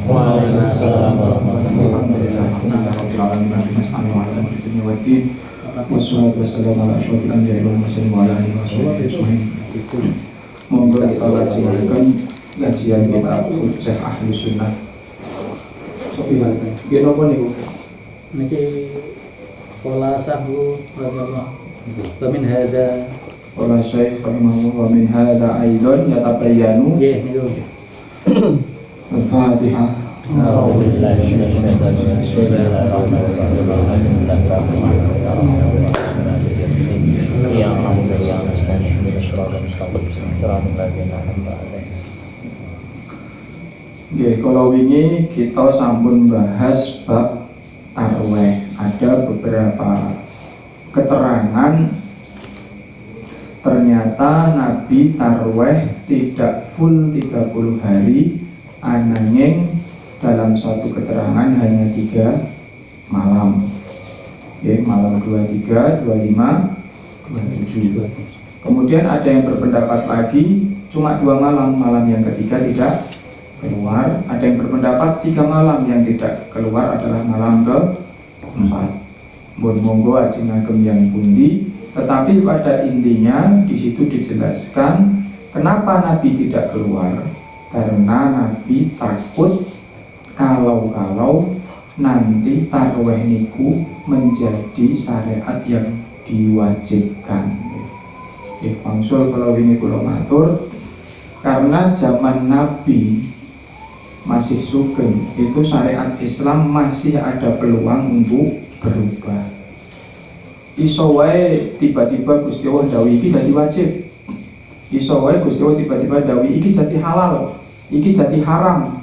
Waalaikumsalam warahmatullahi wabarakatuh. Wassalatu wassalamu ala asyrofil anbiya'i wal mursalin wa ala alihi washabihi ajmain. Monggo kita lanjutkan kajian kitab Hujjah Ahli Sunnah. Sofia, nggih napa niku? Niki qala sahbu radhiyallahu wa min hadza Qala Syekh rahimahullah wa min hadza aidan yatabayyanu nggih niku. Al-Fatihah. أعوذ بالله من الشيطان الرجيم بسم الله الرحمن الرحيم يا رب يا مستعين من الصراط المستقيم صراط الذين أنعمت عليهم. Nggih, kalau wingi kita sampun bahas bab tarweh. Ada beberapa keterangan ternyata Nabi tarweh tidak full 30 hari, ananging dalam satu keterangan hanya 3 malam. Oke, malam 23, 25, 27. Kemudian ada yang berpendapat lagi cuma 2 malam, malam yang ketiga tidak keluar. Ada yang berpendapat 3 malam, yang tidak keluar adalah malam ke-4. Monggo ajeng ngagem yang pundi, tetapi pada intinya di situ dijelaskan kenapa Nabi tidak keluar. Karena Nabi takut kalau nanti tarweh niku menjadi syariat yang diwajibkan. Wangsul kalau ini kula matur, karena zaman Nabi masih sugeng, itu syariat Islam masih ada peluang untuk berubah. Iso wae tiba-tiba Gusti Allah dawuh iki dadi wajib. Iso wae Gusti Allah tiba-tiba dawuh iki dadi halal, iki dadi haram.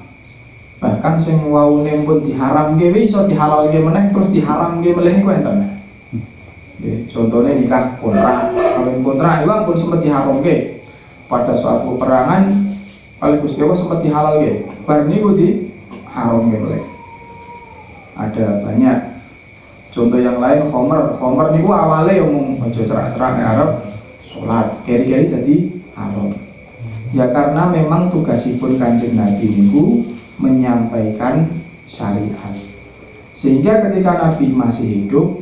Bahkan sing waune pun diharamke iso dihalalke meneh terus diharamke meneh niku enten. Nggih, contone nikah kontrak, kawin kontrak iku pun sempat diharamke. Pada suatu peperangan oleh Gusti Allah sempat dihalalke. Bar niku diharamke meneh. Ada banyak contoh yang lain. Khomer niku awale omong aja cerak-cerak nek arep salat, keri-keri dadi haram. Ya karena memang tugasipun Kanjeng Nabi niku menyampaikan syariat, sehingga ketika Nabi masih hidup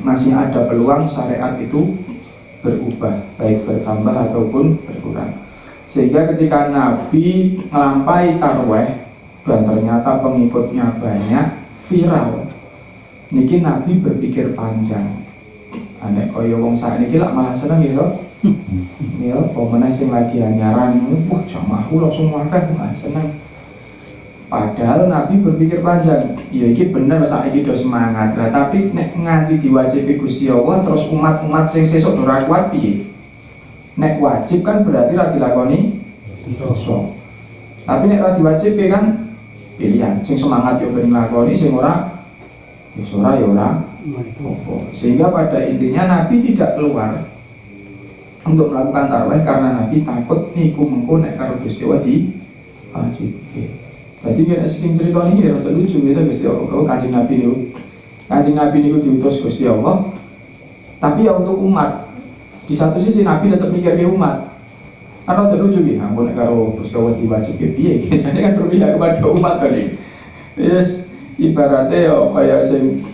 masih ada peluang syariat itu berubah, baik bertambah ataupun berkurang. Sehingga ketika Nabi ngelampai tarweh dan ternyata pengikutnya banyak, viral, niki Nabi berpikir panjang. Anek koyo wong sakniki lak malah seneng gitu. Ya, pemenang sing lagi anyaran, wah jamaahku langsung makan, malah seneng. Padahal Nabi berpikir panjang, ya iki bener saiki do semangat. Lah tapi nek nganti diwajibi Gusti Allah terus umat-umat sing sesuk ora kuat piye? Nek wajib kan berarti ra dilakoni dosa. Tapi nek ra diwajibi kan pilihan. Sing semangat yo ben nglakoni, sing ora wis ora ya ora. Sehingga pada intinya Nabi tidak keluar untuk melakukan tarwih karena Nabi takut niku mengko nek karo Gusti Allah diwajibke. Jadi kita sering cerita ini rada lucu gitu Gusti Allah. Kalau Kanjeng Nabi niku diutus Gusti Allah, tapi ya untuk umat. Di satu sisi Nabi tetap mikir ke umat. Kan rada lucu gitu. Ampun nek karo Gusti Allah diwajibke piye? Jadi kan berpihak kepada umat tadi. Yes, ibaratnya ya kayak sing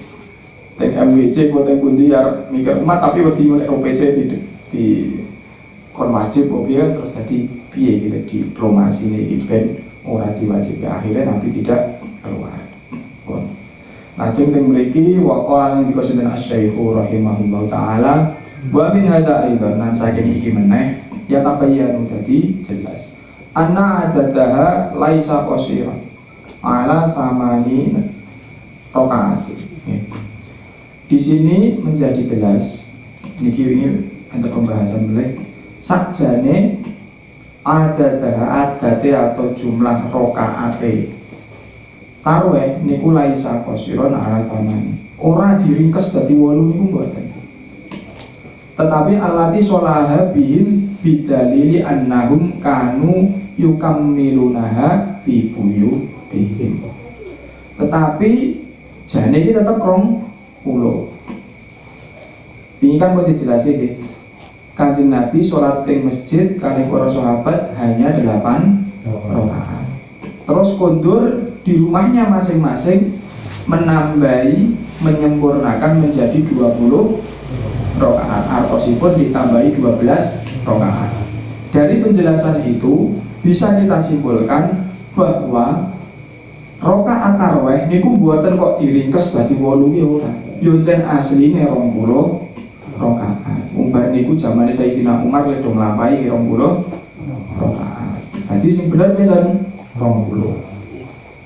teng MWC kok teng pundi ya mikir umat tapi wedi nek OPC di kon wajib kok piye terus dadi piye gitu diplomasi iki ben ora diwajibke, akhirnya Nabi tidak keluar. Lajeng teng mriki waqala ning dikosen Asy-Syaikh rahimahullahu taala wa min hadza aidan lan saking iki meneh ya tabayyanu dadi jelas anna adadaha laisa qasira ala samani rakaat. Di sini menjadi jelas niki ini ada pembahasan boleh sakjane adate atau jumlah rokaate tarweh niku laisa qasiron ala tamani, ora diringkes dadi 8 niku mboten. Tetapi allati sholaha bihim bidalili annahum kanu yukammilunaha fi buyutihim. Tetapi jane iki tetep 20. Ini kan mau dijelaskan gitu. Kanjeng Nabi sholat di masjid kali para sahabat hanya 8 rakaat. terus kondur di rumahnya masing-masing menyempurnakan menjadi 20 rakaat. Artosipun ditambahi 12 rakaat. Dari penjelasan itu bisa kita simpulkan bahwa rakaat tarawih niku mboten kok diringkes dadi 8 ya ora. Yo jan asline 20 rakaat. Umbar niku zamane Sayyidina Umar le dong nglampahi 20 rakaat. Dadi sing bener pinten? 20.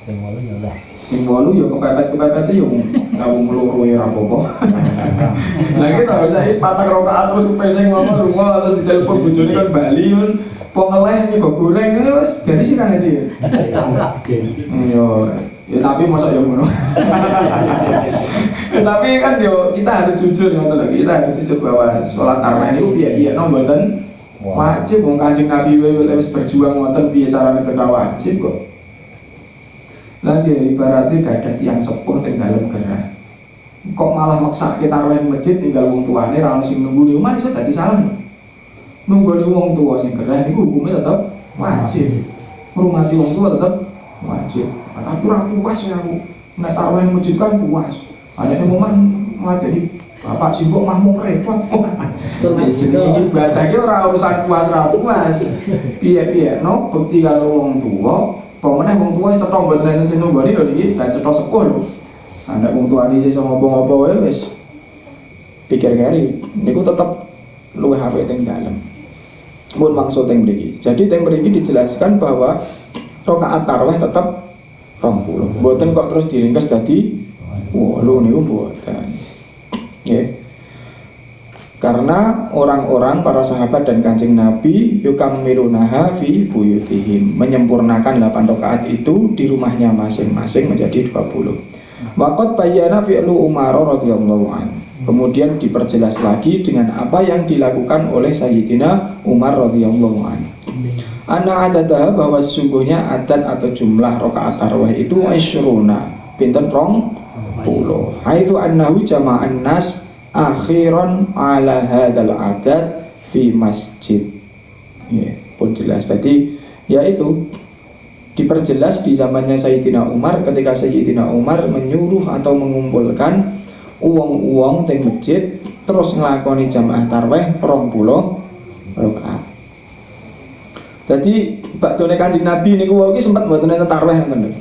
Sing walu ya lah. Sing 8 ya kepepet-kepepet yo ngawung loro ya ora apa-apa. Lah kita usah patang rakaat terus pesing ngomong rumah terus ditelepon bojone kan Bali kan po ngeleh nyego goreng wis beres sih kan itu. Ya tapi masa ya ngono. Tapi kan yo kita harus jujur ngoten lho. Kita harus jujur bahwa salat tarawih niku piye-piye no mboten wajib. Wong Kanjeng Nabi wis berjuang ngoten piye carane tekan wajib kok. Lagi ibaratnya gak ada tiang sepuh di dalam gerah. Kok malah maksa kita tarawih di masjid tinggal wong tuane ra ono sing nunggu di rumah iso dadi salah. Nunggu di wong tua sing gerah niku hukumnya tetap wajib. Ngurmati wong tua tetap wajib. Tapi ora puas ya aku. Nek tarawih di masjid kan puas. Adane omah nglakoni bapak sibuk mah mung repot. Jenenge ibadah ki ora urusan puas ra puas. Piye-piye no bukti karo wong tua. Pemenang wong tua cetha mboten sing nunggoni lho niki dan cetha sepuh lho. Anak wong tuane iso ngomong apa wae wis pikir kari niku tetep luwih apik teng dalem. Mun maksud teng mriki. Jadi teng mriki dijelaskan bahwa rakaat tarawih tetep 20. Mboten kok terus diringkes dadi 8 niku mboten. Nggih. Karena orang-orang para sahabat dan Kanjeng Nabi yukammilunaha fi buyutihim, menyempurnakan 8 rakaat itu di rumahnya masing-masing menjadi 20. Waqad bayyana fi'lu Umar radhiyallahu an. Kemudian diperjelas lagi dengan apa yang dilakukan oleh Sayyidina Umar radhiyallahu an. Anna adadaha, bahwa sesungguhnya adat atau jumlah rakaat tarawih itu isyruna, pinten 20. Haitsu annahu jama'an nas akhiran ala hadzal adad fi masjid. Ya, pun jelas tadi yaitu diperjelas di zamannya Sayyidina Umar ketika Sayyidina Umar menyuruh atau mengumpulkan uang-uang teng masjid terus nglakoni jamaah tarawih 20 rakaat. Jadi bakdone Kanjeng Nabi niku wau iki sempat mboten enten tarawih ngoten.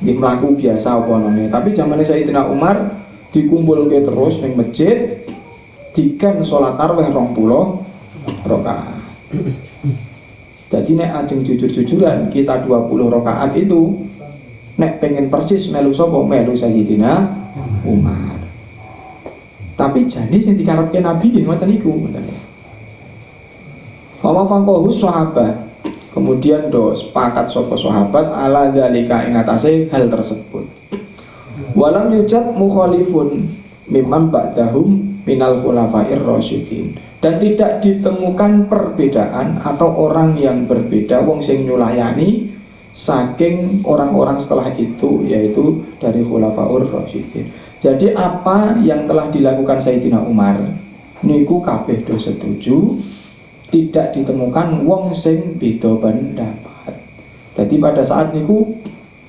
Nggih mlaku biasa apa none, tapi zamane Sayyidina Umar dikumpulke terus ning masjid dikan salat tarawih 20 rakaat. Jadi nek ajeng jujur-jujuran kita 20 rakaat itu nek pengen persis melu sapa? Melu Sayyidina Umar. Tapi jane sing dikarepke Nabi nggih ngoten niku, ngoten. Wa faqahu sahabat. Kemudian sepakat sapa sahabat ala zalika ing atase hal tersebut. Walam yujad mukhalifun mimman ba'dahum minal khulafair rasyidin, dan tidak ditemukan perbedaan atau orang yang berbeda wong sing nyulayani saking orang-orang setelah itu, yaitu dari khulafaur rasyidin. Jadi apa yang telah dilakukan Sayyidina Umar niku kabeh do setuju, tidak ditemukan wong sing beda pendapat. Jadi pada saat niku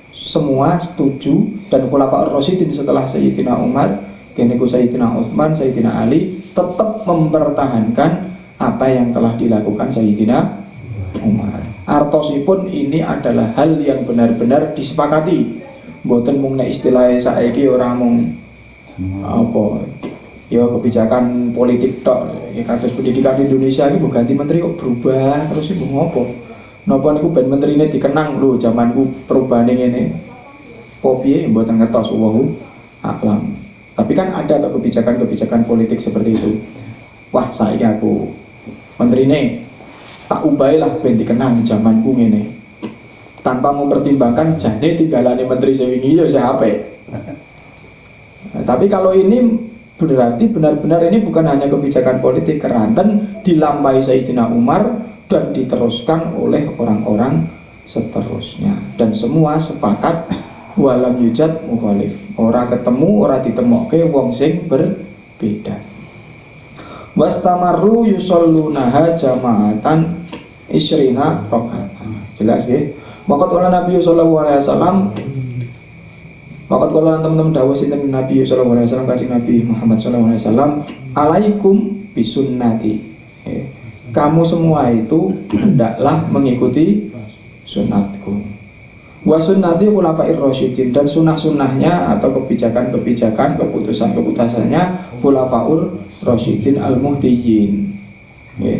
semua setuju, dan khulafaur rasyidin setelah Sayyidina Umar, keniku Sayyidina Utsman, Sayyidina Ali tetap mempertahankan apa yang telah dilakukan Sayyidina Umar. Artosipun ini adalah hal yang benar-benar disepakati. Mboten mung nek istilah saiki ora mung apa ya kebijakan politik tok. Ya kados pendidikan di Indonesia iki mbok ganti menteri kok berubah terus iku ngopo? Napa niku ben menterine dikenang lho zamanku perubahane ngene. Apa piye mboten ngertos wallahu a'lam. Tapi kan ada atau kebijakan-kebijakan politik seperti itu. Wah, saiki aku menterine tak ubailah ben dikenang zamanku ngene. Tanpa mempertimbangkan jane tinggalane menteri sewingi ya siapa. Nah, tapi kalau ini berarti benar-benar ini bukan hanya kebijakan politik keranten dilampahi Sayyidina Umar dan diteruskan oleh orang-orang seterusnya, dan semua sepakat walam yujad mukhalif, ora ketemu ora ditemokke wong sing berbeda. Wastamaru yusollunaha jama'atan isrina rakaat. Jelas nggih. Waqat qala Nabi sallallahu alaihi wasallam, waqat qala teman-teman dawuh sinten Nabi sallallahu alaihi wasallam, kanjeng Nabi Muhammad sallallahu alaihi wasallam, alaikum bisunnati. Kamu semua itu hendaklah mengikuti sunnatku. Wa sunnati khulafair rasyidin, dan sunnah-sunnahnya atau kebijakan-kebijakan, keputusan-keputusannya khulafaur rasyidin al-muhtiyyin.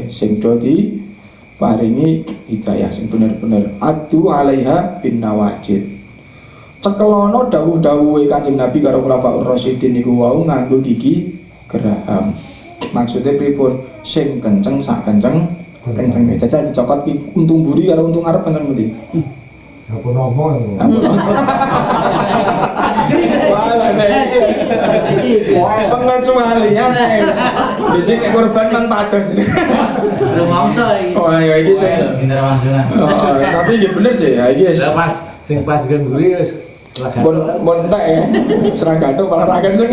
Sing do diparingi hidayah sing bener-bener adu alaiha bin nawajid. Cekelono dawuh-dawuhe Kanjeng Nabi karo khulafaur rasyidin niku wau nganggo gigi geraham. Maksudnya pripun? Sing kenceng sak kenceng kencenge. Jajal dicokot ki untung mburi karo untung ngarep kenceng pundi? Apa nopo? Pengecualian. Bijik nek korban mang pados. Lu mangsa iki. Oh ayo iki sing. Oh, tapi nggih bener sih ya iki wis. Lah pas sing pas gemburi wis Bon entek ya. Seragato malah ra kenceng.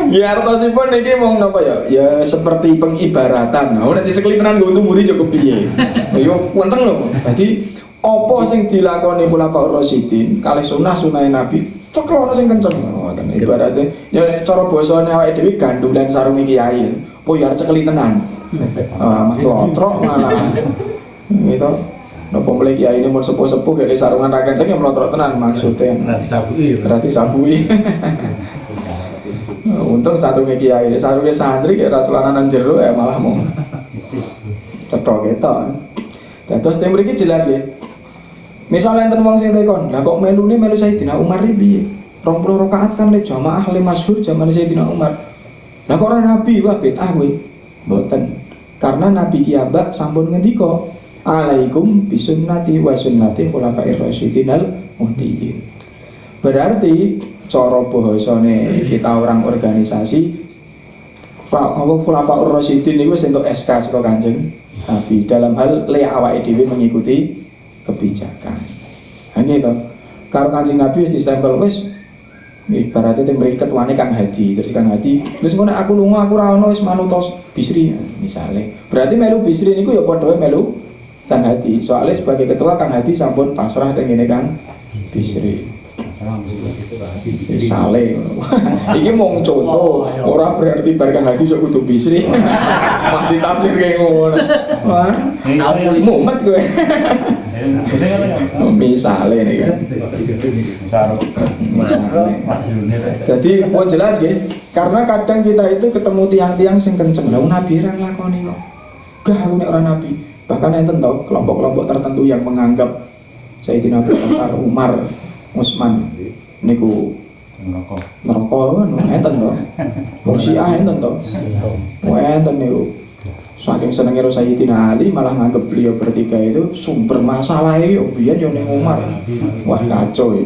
Ya artosipun niki mung napa ya? Ya seperti pengibaratan. Nah, nek dicekli tenan nggo untung mburi cukup piye. Yo kenceng lho. Dadi apa sing dilakoni khulafaur rasyidin kalih sunah-sunahe Nabi, ceklono sing kenceng. Ngoten ibarate ya nek cara basane awake dhewe gandulan sarunge kiai. Po ya cekli tenan. Mah lotrok malah. Gitu. Napa mulai kiai ini mau sepuh-sepuh gak ada sarungan ra kenceng ya melotrok tenan maksudnya. Berarti sabui. Untung sarungnya kiai, sarungnya santri kayak celananan jero ya malah mau cetok ketok. Dan terus yang mriki jelas ya. Misalnya enten wong sing tekon, lah kok melune melu Sayyidina Umar iki piye? 20 rakaat kan le jamaah le masyhur zaman Sayyidina Umar. Lah kok ora nabi wae bid'ah kuwi. Mboten. Karena nabi kiambak sampun ngendika alaikum bisunnati wa sunnati khulafair rasyidin al-muhtiyyin. Berarti cara bahasane kita orang organisasi khulafaur rasyidin niku wis entuk SK saka Kanjeng Nabi dalam hal le awake dhewe mengikuti kebijakan. Hanya itu karo Kanjeng Nabi wis distempel wis ibaratnya tembok ketuane Kang Hadi, terus Kang Hadi wis ngono aku lunga aku ra ono wis manut Bisri misale. Berarti melu Bisri niku ya padha melu Kang Hadi, soalnya sebagai ketua Kang Hadi sampun pasrah tengene Kang Bisri. Sale. Iki mung contoh, ora berarti bar Kang Hadi sok kudu Bisri. Mah ditafsir kaya ngono. Wah, mumet kowe. Misale nih kan. Jadi mau jelas nggih, karena kadang kita itu ketemu tiang-tiang sing kenceng, lha nabi ra nglakoni kok. Gah aku nek ora nabi. Bahkan enten tau kelompok-kelompok tertentu yang menganggap Sayyidina Abu Bakar, Umar, Utsman niku neraka enten tau. Wong Syiah enten tau. Enten niku. Saking senenge Sayyidina Ali malah nganggep beliau bertiga itu sumber masalah iki yo biyen yo ning Umar. Wah kacau ya.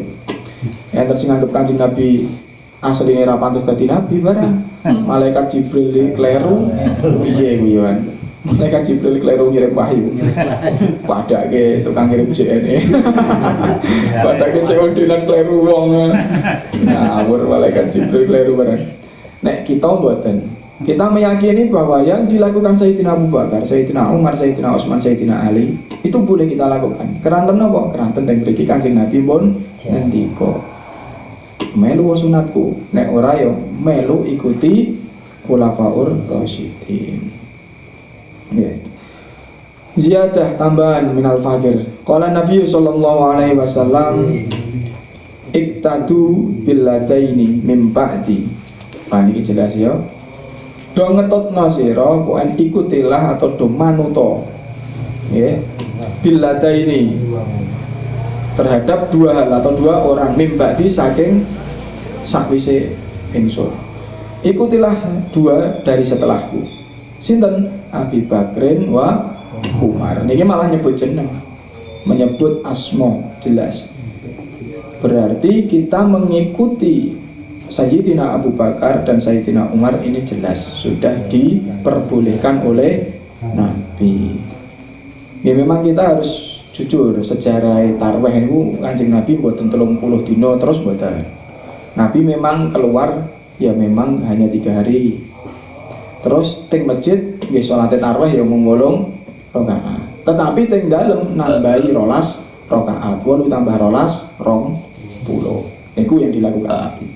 Enten sing nganggep Kanjeng Nabi asline ra pantes dadi nabi barang. Malaikat Jibril kleru piye kuwi yo. Malaikat Jibril kleru ngirim wahyu. Padake tukang ngirim JNE. Padake COD lan kleru wong. Ngawur malaikat Jibril kleru barang. Nek kita mboten. Kita meyakini bahwa yang dilakukan Sayyidina Abu Bakar, Sayyidina Umar, Sayyidina Utsman, Sayyidina Ali itu boleh kita lakukan. Keranten napa? Keranten teng mriki Kanjeng Nabi pun ngendika. Melu sunatku, nek ora ya melu ikuti khulafaur rasyidin. Nggih. Ziyadah tambahan minal fakir. Qala Nabi sallallahu alaihi wasallam iktadu billadaini mim ba'di. Iki jelas ya. Do ngetutno sira pokoke ikutilah atau do manuto. Nggih. Billadaini terhadap dua hal atau dua orang mim ba'di saking sakwise ingsun. Ikutilah dua dari setelahku. Sinten? Abi Bakrin wa Umar. Niki malah nyebut jeneng, menyebut asma jelas. Berarti kita mengikuti Sayyidina Abu Bakar dan Sayyidina Umar ini jelas sudah diperbolehkan oleh Nabi. Ya memang kita harus jujur, sejarah tarwih ini Kanjeng Nabi mboten 30 dino terus mboten. Nabi memang keluar ya memang hanya 3 hari. Terus ting masjid nggih salat tarawih ya mung 8 rakaat. Tetapi teng dalem nambahi rolas rakaat. 8 tambah rolas 20. Iku yang dilakukan Nabi.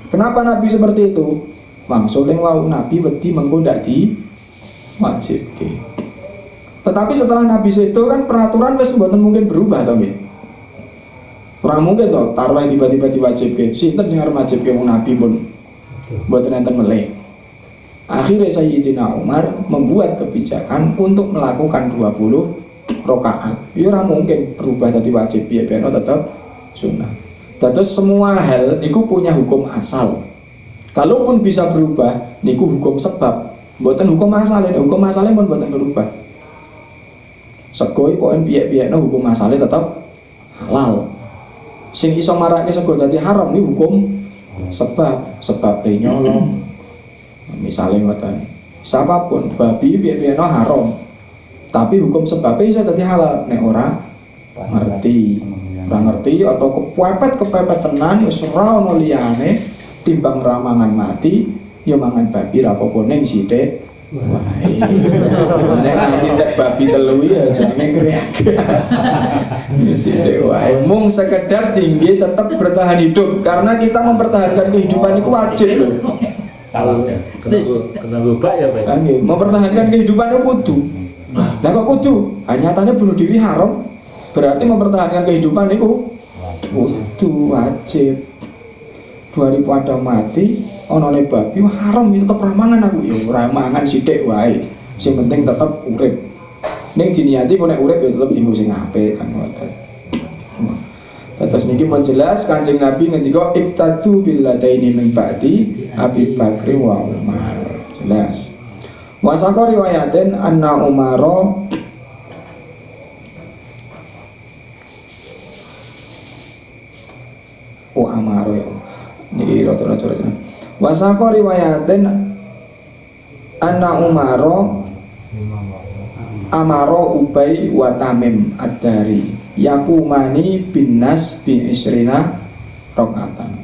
Kenapa Nabi seperti itu? Maksud yang wau Nabi wedi mengko ndak diwajibke. Tetapi setelah Nabi itu kan peraturan wis mboten mungkin berubah to nggih. Ora mungkin to taruh tiba-tiba diwajibke. Sinten sing arep wajibke wong Nabi pun mboten enten meleh. Akhirnya Sayyidina Umar membuat kebijakan untuk melakukan 20 rakaat. Ya ora mungkin berubah dadi wajib piye-piye tetap sunnah. Terus semua hal niku punya hukum asal. Kalaupun bisa berubah niku hukum sebab, mboten hukum asal. Hukum asalnya pun mboten berubah. Sego pokoke piye-piyene hukum asalnya tetap halal. Sing iso marake sego dadi haram niku hukum sebab nyolong. Misalnya ngoten. Siapapun babi piye-piyene haram. Tapi hukum sebabnya bisa dadi halal nek ora ngerti. Ora ngerti atau kepepet tenan wis ora ono liyane timbang ramangan mati ya mangan babi ra apa ning sithik wae. Nek nganti tek babi telu ya jenenge kreagas. Sithik wae. Mung sekedar tinggi tetap bertahan hidup karena kita mempertahankan kehidupan itu wajib loh. Salah ya. Kena lupa ya, Pak. Nggih, mempertahankan kehidupan itu kudu. Lah kok kudu? Nyatanya bunuh diri haram. Berarti mempertahankan kehidupan itu kudu wajib. 2000 ada mati, ono ne babi haram itu tetep ramangan aku. Ya ora mangan sithik wae. Sing penting tetep urip. Ning diniati kok nek urip ya tetep dienggo sing apik kan ngoten. Terus niki menjelas Kanjeng Nabi ngendika iktadu billadaini min ba'di Abi Bakri wa Umar. Jelas. Wasaka riwayatin anna Umaro Amaro ya. Niki rada-rada. Wasaka riwayatin anna Umaro Amaro Ubay wa Tamim ad-Dari yakumani binnas bi isrina rakaatan.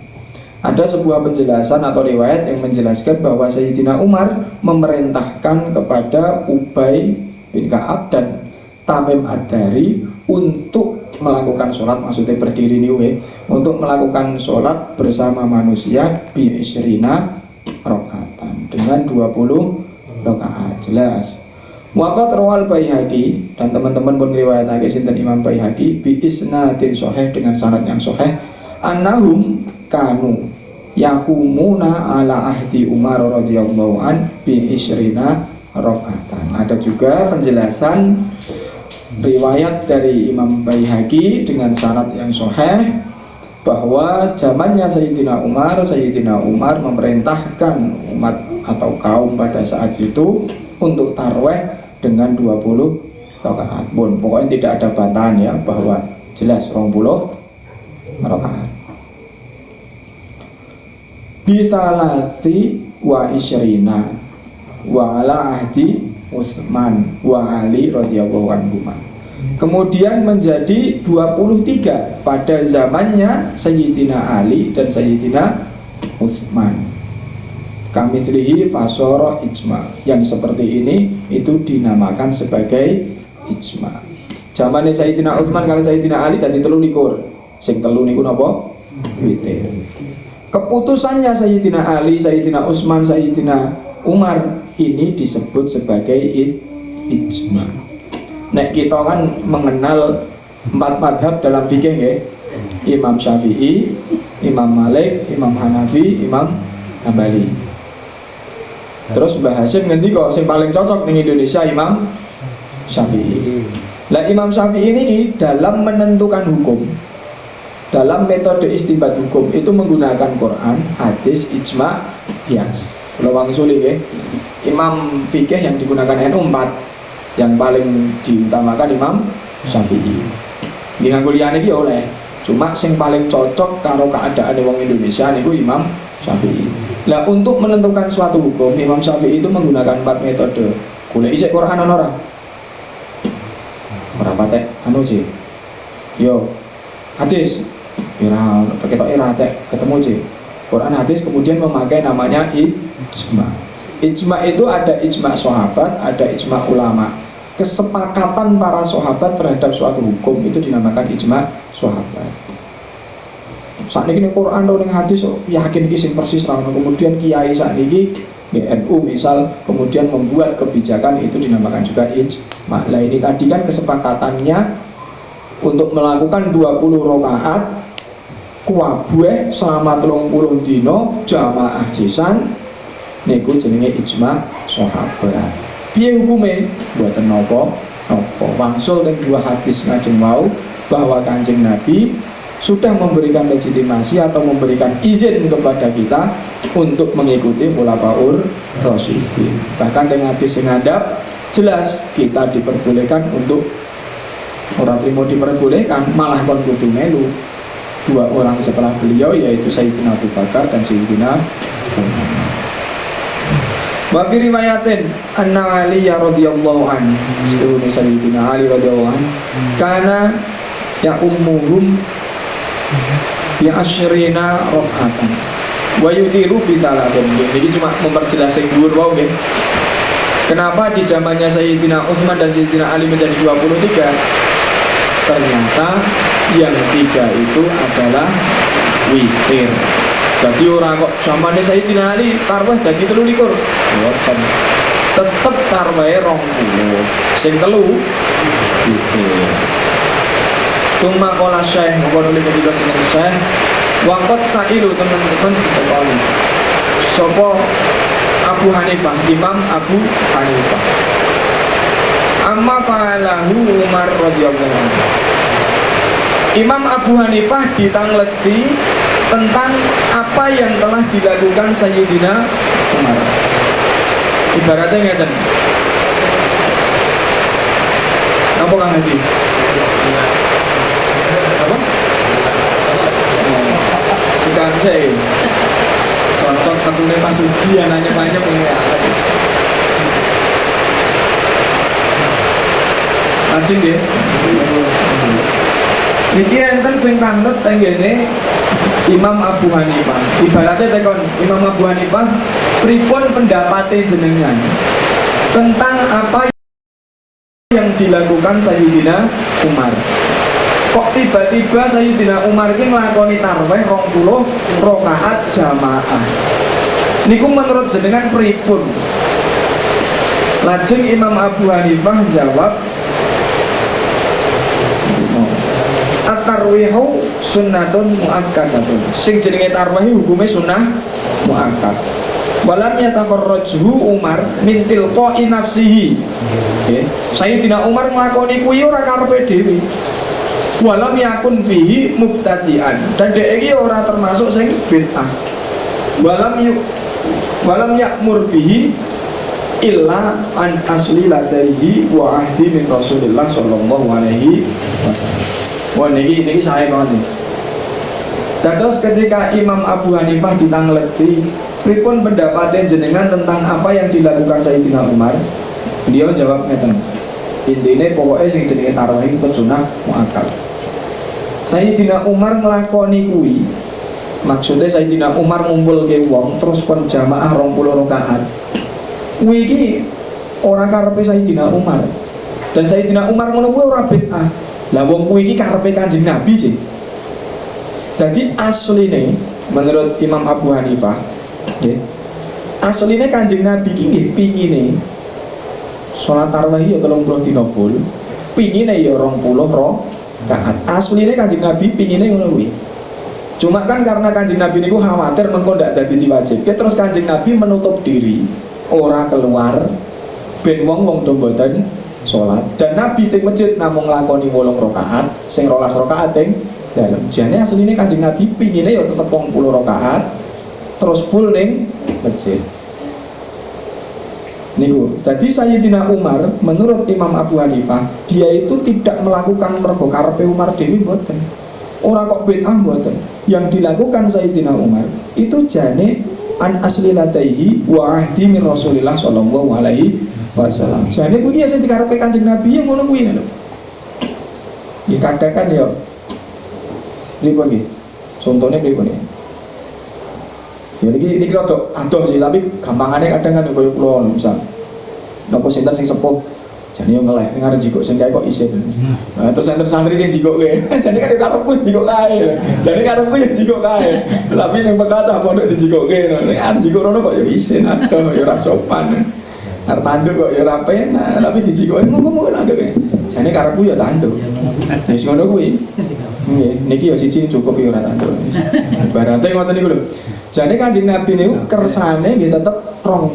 Ada sebuah penjelasan atau riwayat yang menjelaskan bahwa Sayyidina Umar memerintahkan kepada Ubay bin Ka'ab dan Tamim ad-Dari untuk melakukan sholat, maksudnya berdiri nih untuk melakukan sholat bersama manusia bi isrina rakaatan dengan 20 rakaat. Jelas. Waqat rawal Baihaqi dan teman-teman pun riwayatake sinten Imam Baihaqi bi isnadin sahih dengan sanad yang sahih annahum kanu yakumuna ala ahdi Umar radhiyallahu an bi isrina rakaatan. Ada juga penjelasan riwayat dari Imam Baihaqi dengan sanad yang sahih bahwa zamannya Sayyidina Umar memerintahkan umat atau kaum pada saat itu untuk tarweh dengan 20 rakaat. Pokoknya tidak ada bantahan ya bahwa jelas 20 rakaat. Bisalasi wa isyrina wa ala ahdi Utsman wa Ali radhiyallahu anhu. Kemudian menjadi 23 pada zamannya Sayyidina Ali dan Sayyidina Utsman. Kamitslihi fasara ijma. Yang seperti ini itu dinamakan sebagai ijma. Zamane Sayyidina Utsman kali Sayyidina Ali dadi 23. Sing telu niku napa? Witir. Keputusannya Sayyidina Ali, Sayyidina Utsman, Sayyidina Umar ini disebut sebagai ijma. Nek kita kan mengenal 4 madhab dalam fikih ya. Imam Syafi'i, Imam Malik, Imam Hanafi, Imam Hambali. Terus Mbah Hasyim ngendi kok sing paling cocok ning Indonesia Imam Syafi'i. Lah Imam Syafi'i ini dalam menentukan hukum, dalam metode istinbat hukum itu menggunakan Quran, hadis, ijma, qiyas. Kalau wangsuli nggih. Imam fikih yang digunakan NU 4. Yang paling diutamakan Imam Syafi'i. Nggih nganggo liyane iki oleh. Cuma sing paling cocok karo keadaan wong Indonesia niku Imam Syafi'i. Lah untuk menentukan suatu hukum Imam Syafi'i itu menggunakan 4 metode. Golek isik Quran ana ora? Ora patek anu sih. Yo. Hadis. Ora ketok ora patek ketemu sih. Quran hadis kemudian memakai namanya ijma. Ijma itu ada ijma sahabat, ada ijma ulama. kesepakatan para sahabat terhadap suatu hukum itu dinamakan ijma sahabat. Saat ini Quran atau hadis yakin ini sing persis ra, kemudian kiai saat ini NU misal kemudian membuat kebijakan itu dinamakan juga ijma. Nah ini tadi kan kesepakatannya untuk melakukan 20 rakaat kuwabuh selama 30 dino jamaah sisan niku jenenge ijma sahabat. Piye hukume? Mboten napa-napa. Wangsul teng dua hadis ngajeng wau bahwa Kanjeng Nabi sudah memberikan legitimasi atau memberikan izin kepada kita untuk mengikuti khulafaur rasyidin. Bahkan dengan hadis sing ngadap jelas kita diperbolehkan untuk orang trimo diperbolehkan, malah kon kudu melu dua orang setelah beliau yaitu Sayyidina Abu Bakar dan Sayyidina Umar. Wa fi riwayatin anna Ali radhiyallahu anhu, setuhune Sayyidina Ali radhiyallahu anhu, kana ya ummuhum ya asyrina rakaatan wa yutiru bi talatin. Jadi cuma memperjelas sing dhuwur wae nggih. Kenapa di zamannya Sayyidina Utsman dan Sayyidina Ali menjadi 23? Ternyata yang 3 itu adalah witir. Jadi orang kok zamannya Sayyidina Ali tarwih dadi 23. Mboten. Tetep tarwih 20. Sing 3 witir. Summa qala Syekh, monggo nulis ketika sinten Syekh, waqt sailu teman-teman ditekoni. Sapa Abu Hanifah, Imam Abu Hanifah. Amma fa'alahu Umar radhiyallahu anhu. Imam Abu Hanifah ditangleti tentang apa yang telah dilakukan Sayyidina Umar. Ibaratnya ngeten. Apa Kang Hadi? Apa? Bukan saya. Cocok ketune Mas Udi anaknya banyak punya. Anjing nggih. Niki enten sing tandet tenggene Imam Abu Hanifah. Ibaratnya tekon Imam Abu Hanifah pripun pendapate jenengan tentang apa yang dilakukan Sayyidina Umar. Kok tiba-tiba Sayyidina Umar ini nglakoni tarwih 20 rakaat jamaah. Niku menurut jenengan pripun? Lajeng Imam Abu Hanifah jawab, at-tarwihu sunnatun muakkadatun. Sing jenenge tarwih hukume sunnah muakkad. Walam yatakharrajhu Umar min tilqa'i nafsihi. Nggih, Sayyidina Umar nglakoni kuwi ora karepe dhewe. Walam yakun fihi mubtadi'an, dan dhek iki ora termasuk sing bid'ah. Walam ya'mur bihi illa an asli ladaihi wa ahdi min Rasulillah sallallahu alaihi wasallam. Wah niki saya banget. Terus ketika Imam Abu Hanifah ditangleti, pripun pendapatnya jenengan tentang apa yang dilakukan Sayyidina Umar? Beliau jawab ngeten. Intine pokoknya sing jenenge tarawih itu sunnah muakkad. Sayyidina Umar nglakoni kuwi. Maksudnya Sayyidina Umar ngumpulke wong terus kon jamaah 20 rakaat. Kuwi iki ora karepe Sayyidina Umar. Dan Sayyidina Umar ngono kuwi ora bid'ah. Lah wong kuwi iki karepe Kanjeng Nabi sih. Jadi asline menurut Imam Abu Hanifah, nggih. Asline Kanjeng Nabi iki nggih pingine salat tarawih ya 30 dina full, pingine ya 20 rakaat. Asline Kanjeng Nabi pingine ngono kuwi. Cuma kan karena Kanjeng Nabi niku khawatir mengko ndak dadi diwajibke, terus Kanjeng Nabi menutup diri, ora keluar ben wong-wong do mboten salat. Dan Nabi teng masjid namung nglakoni 8 rakaat, sing 12 rakaat teng dalem. Jane asline Kanjeng Nabi pingine ya tetep 20 rakaat terus full ning masjid. Niku. Jadi Sayyidina Umar menurut Imam Abu Hanifah, dia itu tidak melakukan mergo karepe Umar dhewe mboten. Ora kok bid'ah mboten. Yang dilakukan Sayyidina Umar itu jane an asli ladaihi wa ahdi min Rasulillah sallallahu alaihi wasallam. Jane kuwi sing dikarepe Kanjeng Nabi yang ngono kuwi lho. Dikatakan ya pripun nggih? Contone pripun nggih? Ya niki rada adoh sih, tapi gampangane kadang kan koyo kula misal. Napa sinten sing sepuh Jadi yang ngeleh, ngarep jikok sing kae kok isin. Nah, terus santri sing jikok kae. Jadi kan karepku jikok kae. Jadi karepku ya jikok kae. Tapi sing pekacah pondok dijikokke. Nek arep jikok rono kok ya isin, adoh ya ora sopan. Arep tanduk kok ya ora penak, tapi dijikokke ngomong tanduk. Jadi karepku ya tanduk. Wis ngono kuwi. Nggih, niki ya siji cukup ya ora tanduk. Ibarate ngoten niku lho. Jadi Kanjeng Nabi niku kersane nggih tetep 20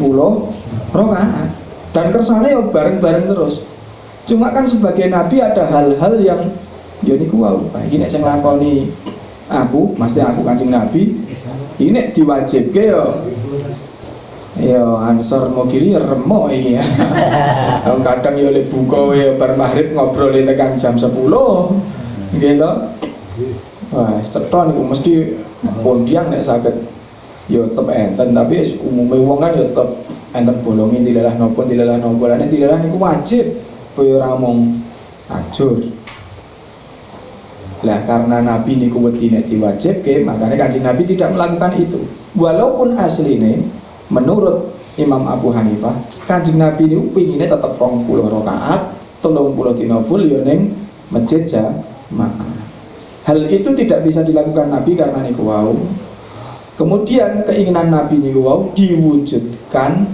rakaat. Dan kersane ya bareng-bareng terus. Cuma kan sebagai nabi ada hal-hal yang ya niku wae. Iki nek sing nglakoni aku, mesti aku Kanjeng Nabi, iki nek diwajibke ya ansor mau kiri remo iki ya. Kadang ya lek buka ya bar maghrib ngobrol tekan jam 10. Gitu. Wah, cetha niku mesti pondiang nek saged ya tetep enten, tapi umume wong kan ya tetep enten bolongi dilalah nopo lan dilalah niku wajib kowe ora mung ajur. Lah karena Nabi niku wedi nek diwajibke, makanya Kanjeng Nabi tidak melakukan itu. Walaupun asline menurut Imam Abu Hanifah, Kanjeng Nabi niku pingine tetep 20 rakaat, 30 dina full yo ning masjid jamaah. Hal itu tidak bisa dilakukan Nabi karena niku wau. Kemudian keinginan Nabi niku wau diwujudkan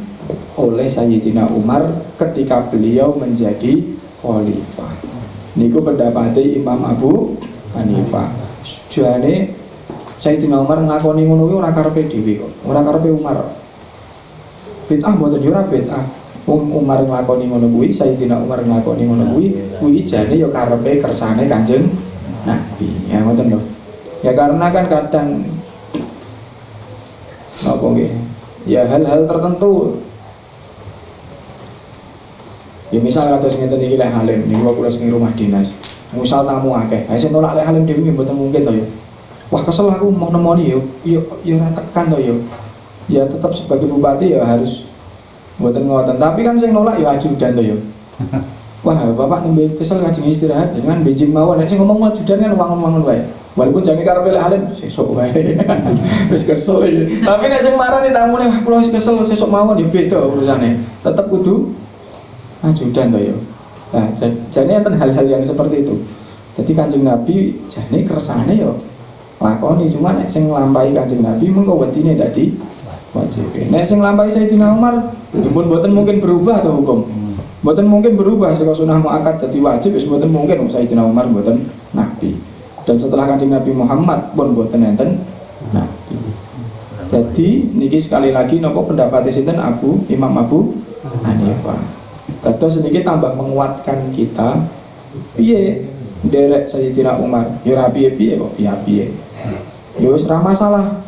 oleh Sayyidina Umar ketika beliau menjadi khalifah. Niku pendapatnya Imam Abu Hanifah. Jane Sayyidina Umar ngakoni ngono kuwi ora karepe dhewe kok. Ora karepe Umar. Bid'ah mboten yo ora bid'ah. Wong Umar ngakoni ngono kuwi, Sayyidina Umar ngakoni ngono kuwi jane yo karepe kersane Kanjeng Nabi. Ya ngoten lho. Ya karena kan kadang napa nggih? Ya hal-hal tertentu. Ya misal kados ngeten iki lek halim niku kula sing rumah dinas. Misal tamu akeh, ha sing nolak lek halim dhewe nggih mboten mungkin to ya. Wah kesel aku mau nemoni yo ora tekan to yo. Ya tetap sebagai bupati ya harus mboten ngoten. Tapi kan sing nolak ya ajudan to yo. Wah, bapak nembe kesel kajeng istirahat, jangan benjing mawon. Nek sing ngomong ajudan kan wangun-wangun wae. Walaupun jane karepe lek halim sesuk wae. Wis kesel iki. Tapi nek sing marani tamune wah kula wis kesel sesuk mawon ya beda urusane. Tetep kudu ajudan to ya. Nah, jane enten hal-hal yang seperti itu. Jadi Kanjeng Nabi jane kersane ya lakoni, cuma nek sing nglampahi Kanjeng Nabi mengko wedine dadi wajib. Nek sing nglampahi Sayyidina Umar, pun mboten mungkin berubah to hukum. Mboten mungkin berubah saka sunah muakkad dadi wajib wis mboten mungkin Sayyidina Umar mboten nabi. Dan setelah Kanjeng Nabi Muhammad pun mboten enten nabi. Jadi niki sekali lagi nopo pendapat sinten Imam Abu Hanifah. Dados niki tambah menguatkan kita piye nderek Sayyidina Umar. Ya ora piye-piye kok, piye-piye. Ya wis ora masalah.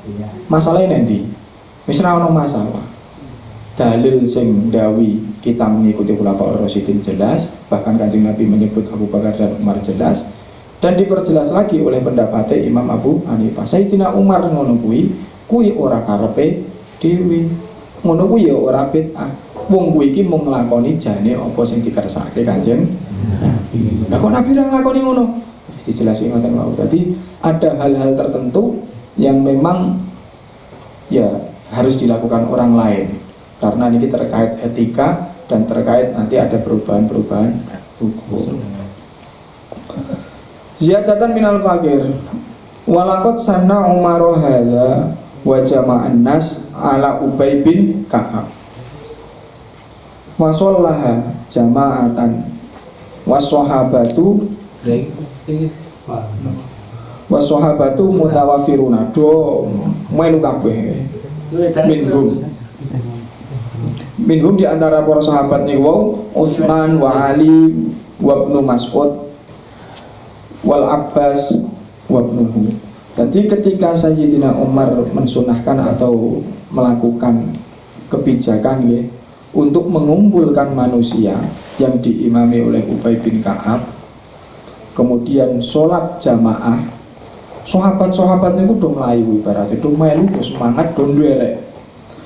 Masalahe nanti. Wis ora ono masalah. Dalil sing ndawi kita mengikuti Khulafaur Rasyidin jelas, bahkan Kanjeng Nabi menyebut Abu Bakar dan Umar jelas, dan diperjelas lagi oleh pendapatnya Imam Abu Hanifah. Sayyidina Umar ngono kuwi ora karepe dhewe. Ngono kuwi ya ora bid'ah. Wong kuwi iki mung nglakoni jane apa sing dikersake Kanjeng Nabi. Lah kok Nabi ora nglakoni ngono? Dijelasin ngoten wae. Jadi ada hal-hal tertentu yang memang ya harus dilakukan orang lain. Karena ini terkait etika dan terkait nanti ada perubahan-perubahan hukum. Ziyadatan minal fakir. Walaqad sanna Umaru hadza wa jama'an nas ala Ubay bin Ka'ab. Wa shallaha jama'atan was-sahabatu mutawafiruna do melu kabeh. Minhum di antara para sahabat niku Utsman wa Ali wa Ibnu Mas'ud wal Abbas wa Ibnuhu. Jadi ketika Sayyidina Umar mensunahkan atau melakukan kebijakan ya, untuk mengumpulkan manusia yang diimami oleh Ubay bin Ka'ab, kemudian sholat jamaah, sahabat-sahabat niku do mlayu ibaratnya do melu do semangat do nderek.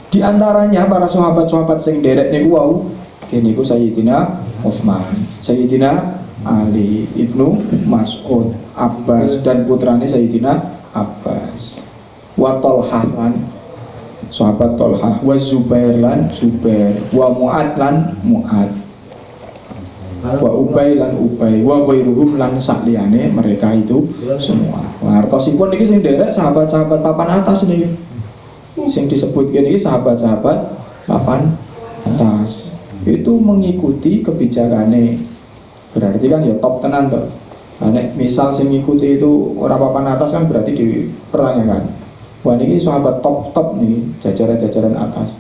Di antaranya para sahabat-sahabat sing derek niku wau niku Sayyidina Utsman, Sayyidina Ali, Ibnu Mas'ud, Abbas dan putrane Sayyidina Abbas. Wa Thalhah lan sahabat Thalhah, wa Zubair lan Zubair, wa Mu'ad lan Mu'ad. wa ubay lan ubay wa ghairuhum lan sakliyane mereka itu semua. Artosipun niki sing derek sahabat-sahabat papan atas niki. Sing disebut iki sahabat-sahabat papan atas. Itu mengikuti kebijakane. Berarti kan ya top tenan to. Nah, nek misal sing ngikuti itu orang papan atas kan berarti dipertanyakan. Wah niki sahabat top nih, jajaran-jajaran atas.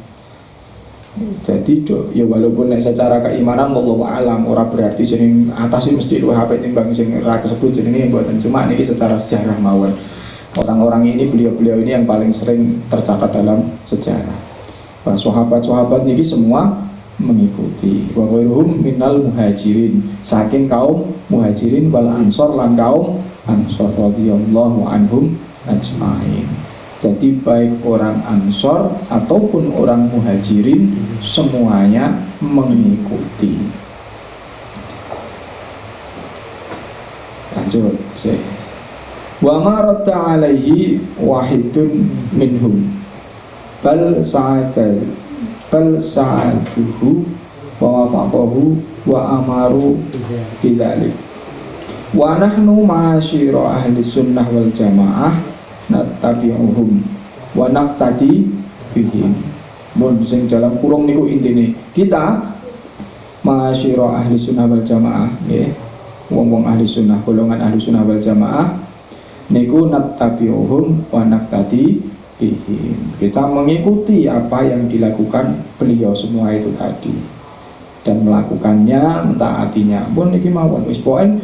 Jadi ya walaupun nek secara keimanan wallahu alam ora berarti sing atas sih mesti luwih apik timbang sing ora kesebut jenenge mboten, cuma niki secara sejarah mawon. Orang-orang ini beliau-beliau ini yang paling sering tercatat dalam sejarah. Nah, sahabat-sahabat niki semua mengikuti wa ghairuhum minal muhajirin, saking kaum muhajirin wal ansor lan kaum ansor radhiyallahu anhum ajmain. Jadi baik orang ansor ataupun orang muhajirin semuanya mengikuti. Lanjut wa ma radda alaihi wahidun minhum bal sa'atuhu wa wafaqahu wa amaru bidzalik wa nahnu ma'asyira ahli sunnah wal jamaah nattabi'uhum wa naqtadi bihim. Mun sing dalam kurung niku intine kita ma'asyira ahli sunnah wal jamaah nggih, wong-wong ahli sunnah, golongan ahli sunnah wal jamaah niku nattabi'uhum wa naqtadi bihim. Kita mengikuti apa yang dilakukan beliau semua itu tadi dan melakukannya, mentaatinya. Pun niki mawon wis poen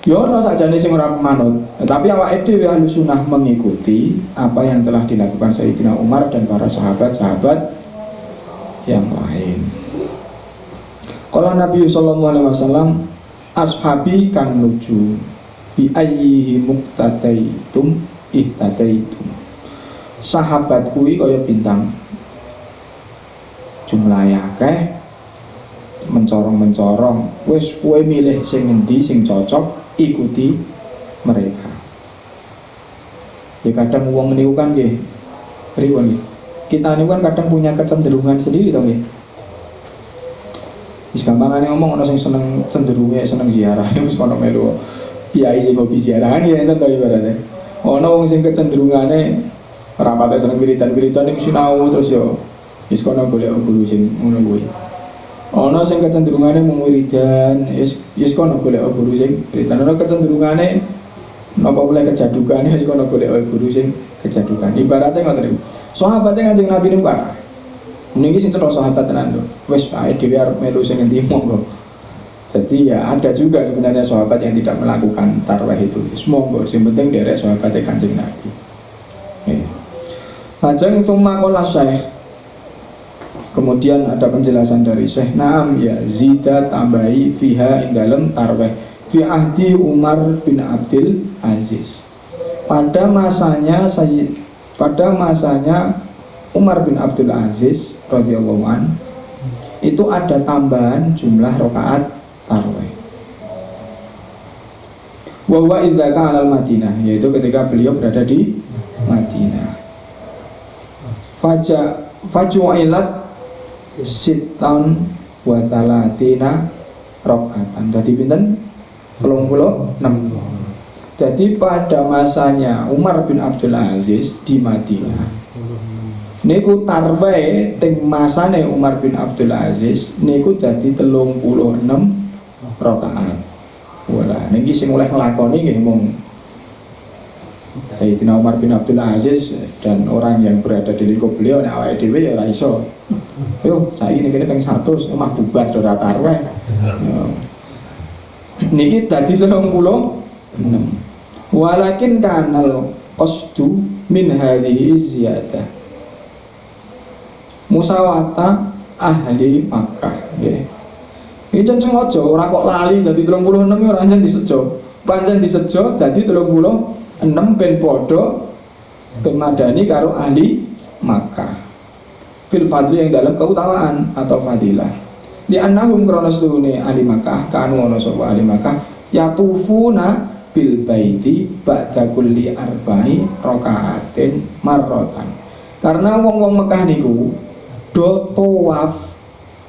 yo ono sakjane sing ora manut, tapi awake dhewe ahli sunnah mengikuti apa yang telah dilakukan Sayyidina Umar dan para sahabat-sahabat yang lain. Qala Nabi sallallahu alaihi wasallam ashabi kan nuju bi ayyihi muqtadaitum ihtadaitum. Sahabat kuwi kaya bintang, jumlahe akeh, mencorong-mencorong. Wis kowe milih sing ngendi sing cocok, ikuti mereka. Ya kadang wong niku kan nggih pripun nggih. Kita niku kan kadang punya kecenderungan sendiri to nggih. Wis gampangane ngomong ana sing seneng cenderunge seneng ziarah, wis kono melu kiai sing hobi ziarah ya enten to ibaratnya. Ana wong sing kecenderungane rapate seneng wiridan-wiridan ning sinau terus yo wis kono golek guru sing ngono kuwi. Ana sing kecenderungane mung wiridan, wis kono golek guru sing wiridan. Ana kecenderungane napa oleh kejadukan wis kono golek guru sing kejadukan. Ibaratnya ngoten niku. Sahabate Kanjeng Nabi niku kan. Niki sing cetha sahabat tenan to. Wis ae dhewe arep melu sing endi monggo. Jadi ya ada juga sebenarnya sahabat yang tidak melakukan tarwih itu. Monggo, sing penting derek sahabate Kanjeng Nabi. Lajeng summa qala Syekh. Kemudian ada penjelasan dari Syekh. Naam ya zida tambahi fiha ing dalem tarwih fi ahdi Umar bin Abdul Aziz. Pada masanya Umar bin Abdul Aziz radhiyallahu an itu ada tambahan jumlah rakaat tarwih. Wa huwa idza kana al-Madinah, yaitu ketika beliau berada di Madinah. Faju'ilat sitan wa thalathina rakaatan. Dadi pinten? 36. Jadi pada masanya Umar bin Abdul Aziz di Madinah niku tarwih teng masane Umar bin Abdul Aziz niku dadi 36 rakaat. Wala niki sing oleh nglakoni nggih mung Sayyidina Umar bin Abdul Aziz dan orang yang berada di lingkup beliau. Nek awake dhewe ya ora iso. Yo, saiki niki ping 100 omah bubar ora tarwih. Niki dadi 36. Walakin kanal qasdu min hadhihi ziyadah musawata ahli Makkah nggih. Iki jan sengaja ora kok lali dadi 36 ya ora anjen disejo. Pancen disejo dadi 36 ben padha ben madani karo ahli Makkah. Fil fadli yang dalam keutamaan atau fadilah. Di annahum krana sedune ahli Makkah kanu ana sapa ahli Makkah yatufuna bil baiti ba'da kulli arba'i raka'atin marratan. Karena wong-wong Mekah niku do tawaf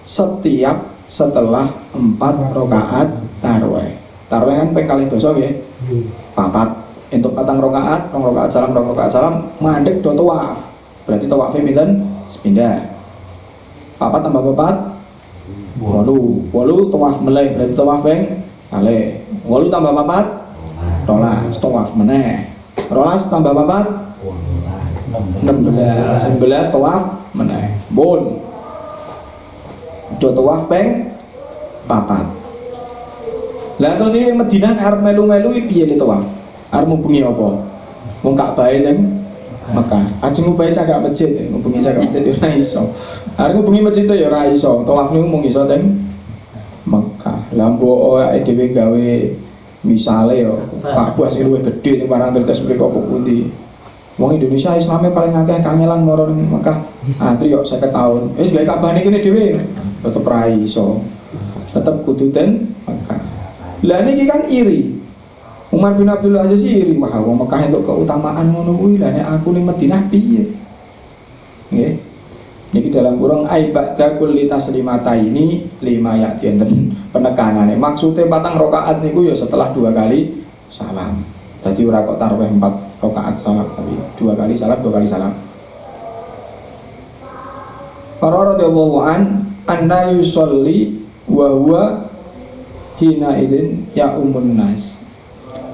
setiap setelah 4 rakaat tarawih. Tarawih kan ping kalih dosa nggih. 4 entuk 4 rakaat, 2 rakaat salam, mandek do tawaf. Berarti tawafe pinten? Sepindah. 4 tambah 4 8 tawaf meleh, berarti tawaf ping kalih. 8 tambah 4 12 tawaf meneh. 12 tambah 4 16 tawaf meneh. Bon. Do tawaf ping 4. Lah terus ini Madinah arep melu-melu iki piye le tawaf? Arep mubengi apa? Wong Ka'bah teng Mekah. Ajeng ngupahi cagak masjid, ngubengi cagak masjid ya ora iso. Arep ngubengi masjid ya ora iso. Tawaf niku mung iso teng Mekah. Lah mbok awake dhewe gawe misale yo Ka'bah sing luwih gedhe ning barang terus mriko apa pundi. Wong Indonesia Islamnya paling akeh kangelan moro ning Mekah. Antri yo 50 tahun. Wis gawe Ka'bah niki dhewe tetep ra iso. Tetep kudu ten Mekah. Lah niki kan iri. Umar bin Abdul Aziz iri, wah wong Mekah entuk keutamaan ngono kuwi, lah nek aku ning Madinah piye? Nggih. Niki dalam kurung aibada kulli taslimata ini 5 ya enten penekanane. Maksude 4 rakaat niku ya setelah 2 kali salam. Dadi ora kok tarawih 4 rakaat salam, tapi 2 kali salam, 2 kali salam. Para radhiyallahu anna yusolli wa huwa hina idin ya umun nas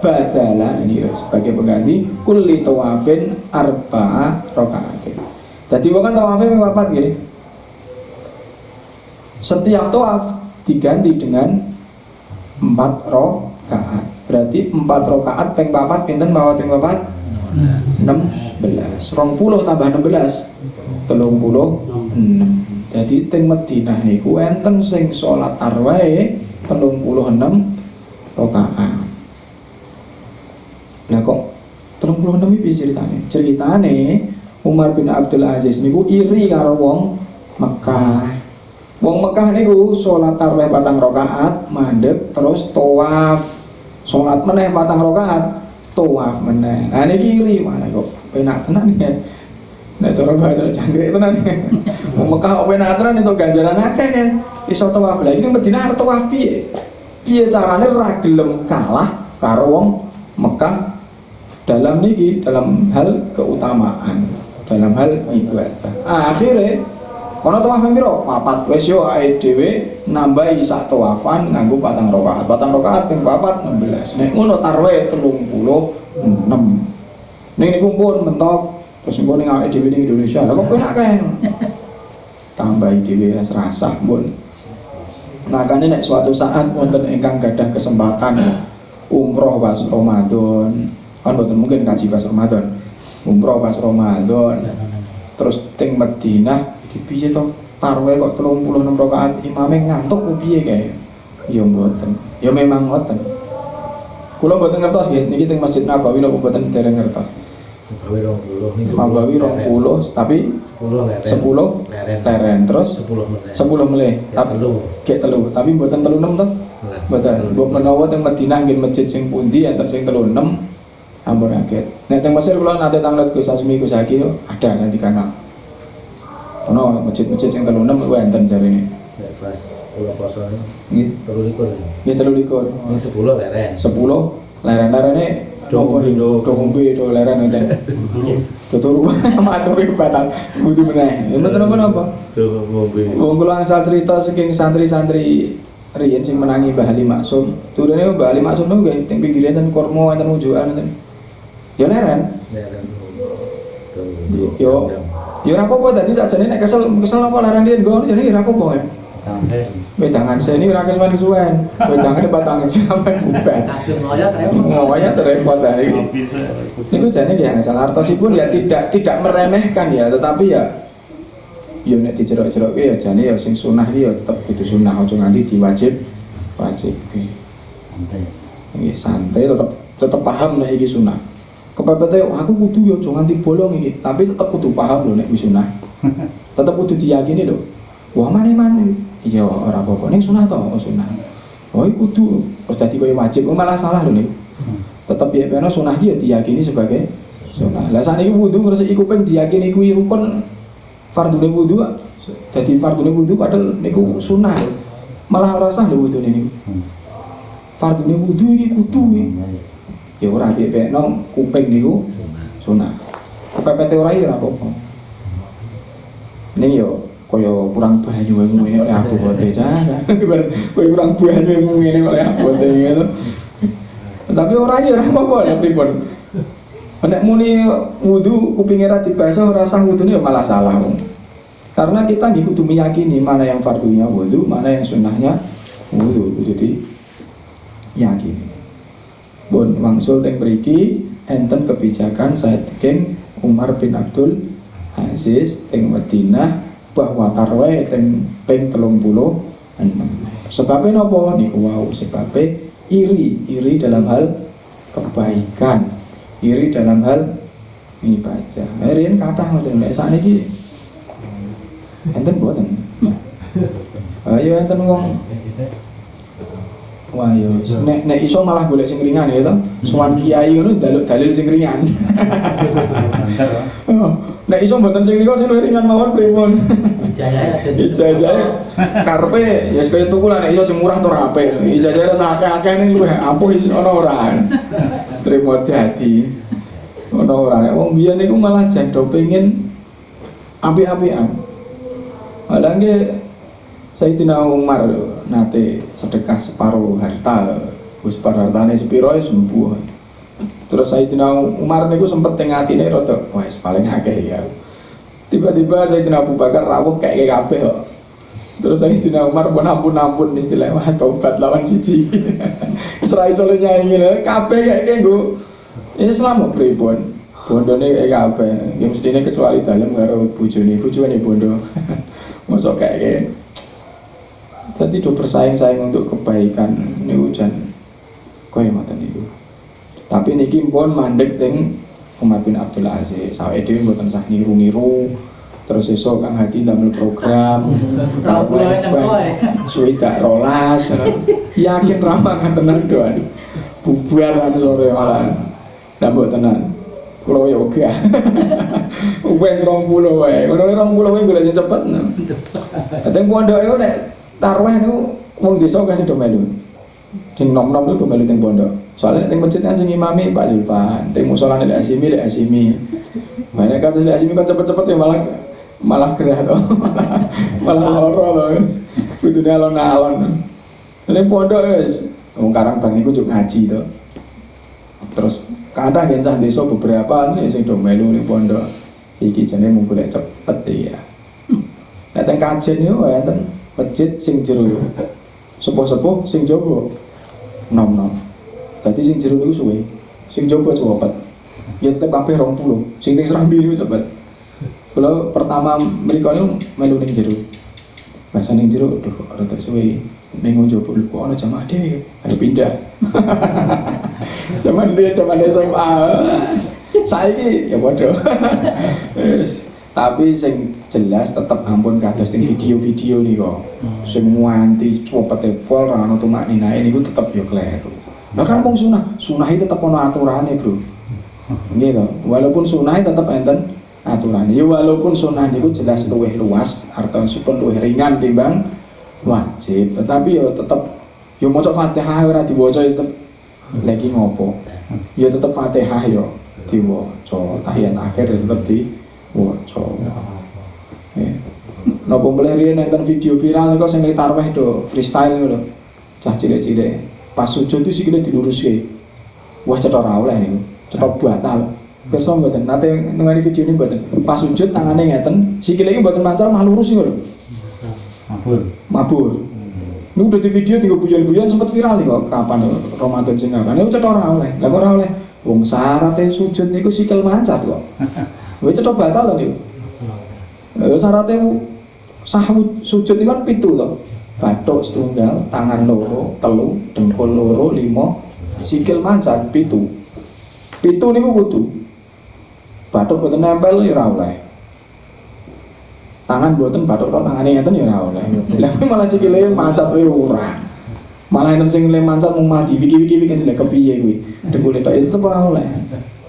badala, ini sebagai pengganti kulli tawafin arba'a raka'atin. Jadi bukan tawafin papat nggih. Setiap tawaf diganti dengan 4 rakaat. Berarti 4 rakaat ping papat pinten mawon ping papat? 16. 20 tambah 16 36. Jadi teng Madinah niku enten sing salat tarawih 36 rakaat. Lah kok 36 iki ceritane? Ceritane Umar bin Abdul Aziz niku iri karo wong Mekah. Wong Mekah niku salat tarawih 4 rakaat, mandeg terus tawaf. Salat meneh 4 rakaat, tawaf meneh. Nah niki iri mana kok penak tenan ya. Nek cara bahasa jangkrik tenan. Wong Mekah kok penak tenan entuk ganjaran akeh kan. Iso tawaf. Lah iki Madinah arep tawaf piye? Piye carane ra gelem kalah karo wong Mekah dalam niki, dalam hal keutamaan, dalam hal ibadah. Akhirnya kono tawaf piro? 4. Wis yo ae dhewe nambahi sak tawafan nganggo 4 rakaat. 4 rakaat ping 4 16. Nek ngono tarawih 36. Ning niku pun mentok terus engko ning awake dhewe ning Indonesia. Lah kok penak kae. Tambahi dhewe rasah pun. Makane nek suatu saat wonten ingkang gadah kesempatan umroh pas Ramadan, kan betul mungkin kaji pas Ramadan, umroh pas Ramadan, terus teng Madinah piye to tarawih kok 36 rakaat imame ngantuk ku piye kae? Ya mboten. Ya memang ngoten. Kula mboten ngertos nggih niki teng Masjid Nabawi napa mboten dereng ngertos. Nabawi 20 tapi 10 leren terus 10 meleh tapi gek telu tapi mboten 36 to. Mboten. Mbok menawa teng Madinah nggih masjid sing pundi enten sing 36 ampun kaget. Nek teng Mesir kula nate tanglet Gus Asmi Gus Haki ada nanti kanal. Ono masjid-masjid sing 36 kuwi enten jarene. Nek pas kula poso Nggih 23. Nggih 23. Ini 10 leren. 10 leren-lerene do ngombe do leren enten. Do turu maturi batal butuh meneh. Mboten napa-napa. Do ngombe. Wong kula asal cerita saking santri-santri riyen sing menangi Mbah Ali Maksum. Turune Mbah Ali Maksum niku nggih teng pinggire enten kurma enten wujukan enten. Ya leren. Leren. Yo. Ya ora apa-apa dadi sakjane nek kesel apa leren riyen nggo jane ora apa-apa ya. Wedangan seni ora kesempatan suwen. Wedangane batang jam bubar. Kadung ngoyot Ngoyot repot ta iki. Niku jane nggih asal artosipun ya tidak meremehkan ya, tetapi ya nek dijerok-jerok ya jane ya sing sunah iki ya tetep kudu sunah aja nganti diwajib. Santai. Nggih santai tetep paham nek iki sunah. Kepepete aku kudu ya aja nganti bolong iki, tapi tetep kudu paham lho nek wis sunah. Tetep kudu diyakini lho. Wah mana-mana. Iya ora apa-apa ning sunah to, sunah. Oh iku kudu terus dadi koyo wajib, malah salah lho niku. Tetep ya ana sunah iki ya diyakini sebagai sunah. Lah sakniki wudu ngresiki kuping diyakini kuwi rukun fardune wudu. Dadi fardune wudu padahal niku sunah lho. malah ora sah lho wudune niku. Fardune wudu iki kudu iki. Ya ora piye-piyekno kuping niku sunah. Kepepete ora ya ora apa-apa. Ning yo kaya kurang banyu ngene oleh abote cara. Kaya kurang banyu ngene oleh abote ngono. Tapi ora ya ora apa-apa lha pripun. Nek muni wudu kupinge ra dibasuh ora sah wudune ya malah salah. Karena kita nggih kudu meyakini mana yang fardunya wudu, mana yang sunnahnya wudu. Jadi yakin. Bon wangsul teng mriki enten kebijakan saking Umar bin Abdul Aziz teng Madinah bahwa tarweh teng ping 36. Sebabnya napa niku wau sebabnya iri dalam hal kebaikan, iri dalam hal ibadah. Riyen kathah ngoten nek sakniki enten boten. Ayo enten wong wah yo nek iso malah golek sing ringan ya to. Sowan kiai ngono njaluk dalil sing ringan. Nek iso mboten sing niku sing ringan mawon pripun. Ijazah karepe ya kaya tuku lah nek iso sing murah to ora apik. Ijazah rasa akeh-akeh ning luwih ampuh iso ana ora. Trimo dadi. Ono ora nek wong biyen niku malah jan do pengin apik-apikan. Halange Sayyidina Umar nate sedekah separuh harta, wis hartane sepiro ya sembuh. Terus Sayyidina Umar niku sempet teng atine rada wis paling akeh ya. Tiba-tiba Sayyidina Abu Bakar rawuh kayak kabeh kok. Terus Sayyidina Umar pun ampun istilahnya wah tobat lawan siji. Wis ra iso nyanyi lho kabeh kayak nggo Islam kok pripun. Bondone kayak kabeh. Ya mestine kecuali dalem karo bojone bondo. Mosok kayak jadi do bersaing-saing untuk kebaikan niku jan koyo ngoten niku. Tapi niki pun mandek teng Umar bin Abdul Aziz. Saweke dhewe mboten sah niru-niru. Terus esuk Kang Hadi ndamel program. Suwi gak rolas. Yakin ramah tenan doan. Bubaran sore malah. Lah mbok tenan. Kulo yo gak. Wes 20 wae. Ngono 20 wae golek sing cepet. Teng pondok yo nek tarweh niku wong desa kasih do melu. Sing nom-nom niku do melu teng pondok. Soalnya teng masjid kan sing imami Pak Zulfan, teng musolane Lek Asimi. Banyak kata Lek Asimi kan cepet-cepet ya malah gerah to. Malah loro to. Kudune alon-alon. Nek pondok wis wong Karangban niku juk ngaji to. Terus kadang gencah desa beberapa nih sing do melu ning pondok. Iki jane mung golek cepet ya. Nek teng kajen yo enten masjid sing jero sepuh-sepuh sing jaba nom-nom. Dadi sing jero niku suwe, sing jaba cepet. Ya tetep kabeh 20. Sing teng Serambi niku cepet. Kula pertama mriko niku melu ning jero. Bahasa ning jero aduh rada suwe. Minggu jaba lho kok ana jamaah dhewe. Ayo pindah. Zaman SMA. Saiki ya padha. Wis tapi sing jelas tetep ampun kados teng video-video niku. Sing nganti cepete pol ra ono tumak ninae niku tetep yo kleru. Lah kan wong sunah iki tetep ono aturane, Bro. Nggih to. Walaupun sunah tetep enten aturane. Ya walaupun sunah niku jelas luwih luas, artosipun luwih ringan timbang wajib, tetapi yo tetep yo maca Fatihah ora diwaca tetep lagi ngopo. Yo tetep Fatihah yo diwaca, tahiyat akhir tetep diwaca. Napa mulai riyen nonton video viral niku sing tarweh do freestyle niku lho. Cah cilik-cilik pas sujud itu sikile diluruske. Wah cetha ora oleh niku. Cetha batal. Pirsa mboten nate nengani video ini mboten. Pas sujud tangane ngeten, sikile iki mboten mancal mah lurus niku lho. Mabur. Niku dadi video tiga bulan-bulan sempat viral nih kok kapan Ramadan sing kapan. Niku cetha ora oleh. Lah kok ora oleh? Wong syaraté sujud niku sikil mancat kok. Wis cetha batal to niku. Syaraté sahut sujud niku kan 7 to. Bathuk setunggal, tangan loro, telu, dengkul loro, 5, sikil mancat 7. 7 niku kudu. Bathuk boten nempel ya ora oleh. Tangan boten bathuk tok tangane ngeten ya ora oleh. Lah malah sikile mancat wae ora. Malah enten sing le mancat mung mati wiki-wiki kan lek kepiye kuwi. Dengkul tok itu tetep ora oleh.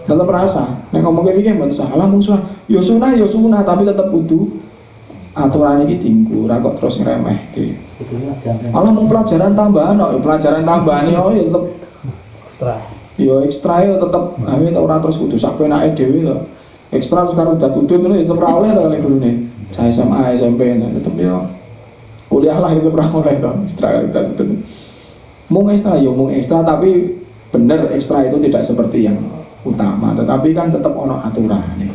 Tetep rasa. Nek ngomongke fikih mboten salah mung sunah. Ya sunah tapi tetep kudu aturan iki dienggo ora kok terus ngremehke. Malah mau pelajaran tambahan kok, pelajaran tambahan ya tetep Ekstra. ya ekstra ya tetep ae ora terus kudu sak enake dhewe to. Ekstra sekarang udah tutut ngono ya tetep ora oleh to kali gurune. Saya SMA, SMP tetep ya kuliah lah itu ora oleh to. Ekstra udah tutut. Mung ekstra ya mung ekstra tapi bener ekstra itu tidak seperti yang utama, tetapi kan tetap ono aturan nih.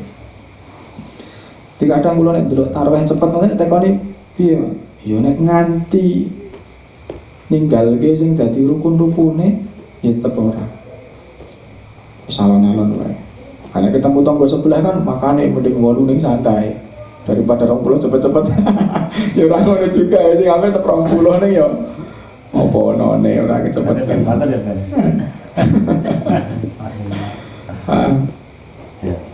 Kadang kula nek ndelok tarawih cepet ngoten tekoni piye, Mas? Ya nek nganti ninggalke sing dadi rukun-rukune ya tetep ora. Salon-alon wae. Karena ketemu tonggo sebelah kan makane mending 8 ning santai daripada 20 cepet-cepet. Ya ora ngono juga ya sing ame tetep 20 ning ya. Apa onone ora kecepetan.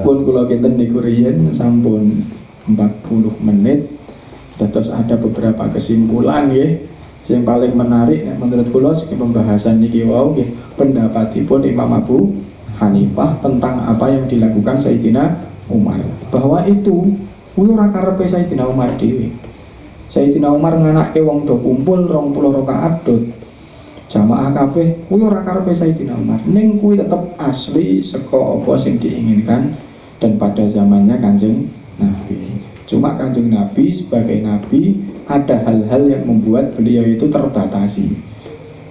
Pun kula kinten niku riyen sampun 40 menit. Terus ada beberapa kesimpulan nggih. Yang paling menarik menurut kula sing pembahasan niki wau nggih pendapatipun Imam Abu Hanifah tentang apa yang dilakukan Sayyidina Umar. Bahwa itu kuwi ora karepe Sayyidina Umar dhewe. Sayyidina Umar nganake wong do kumpul 20 rakaat dot jamaah kabeh kuwi ora karepe Sayyidina Umar. Ning kuwi tetep asli saka apa sing diinginkan dan pada zamannya Kanjeng Nabi. Cuma Kanjeng Nabi sebagai Nabi ada hal-hal yang membuat beliau itu terbatasi.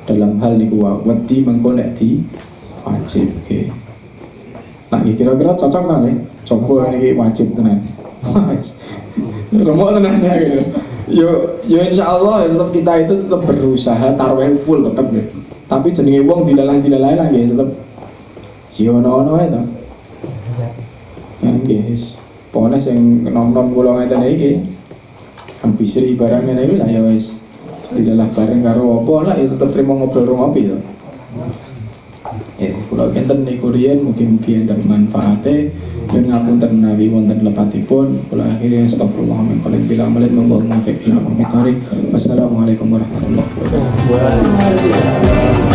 Dalam hal niku wedi mengko nek di wajib nggih. Nah, kira-kira cocok kan nggih? Coba niki wajib tenan. Remuk tenan ya gitu. Yo insyaallah ya tetap kita itu tetap berusaha tarawih full tetap ya. Tapi jenenge wong dilalah-dilalah lagi tetap yo ono-ono ae to. Ya guys, pokoknya sing nom-nom kula ngeten iki habis barang ngene iki lah ya wis. Dilalah bareng karo apa lah ya tetap trimo ngobrol ngopi to. Ya, kula kinten niku riyen mugi-mugi enten manfaate. Yen ngapunten menawi wonten lepatipun kula akhiri astagfirullah min qalbi bila malin mugi muwaffiq ila aqwamit thariq. Wassalamualaikum warahmatullahi wabarakatuh.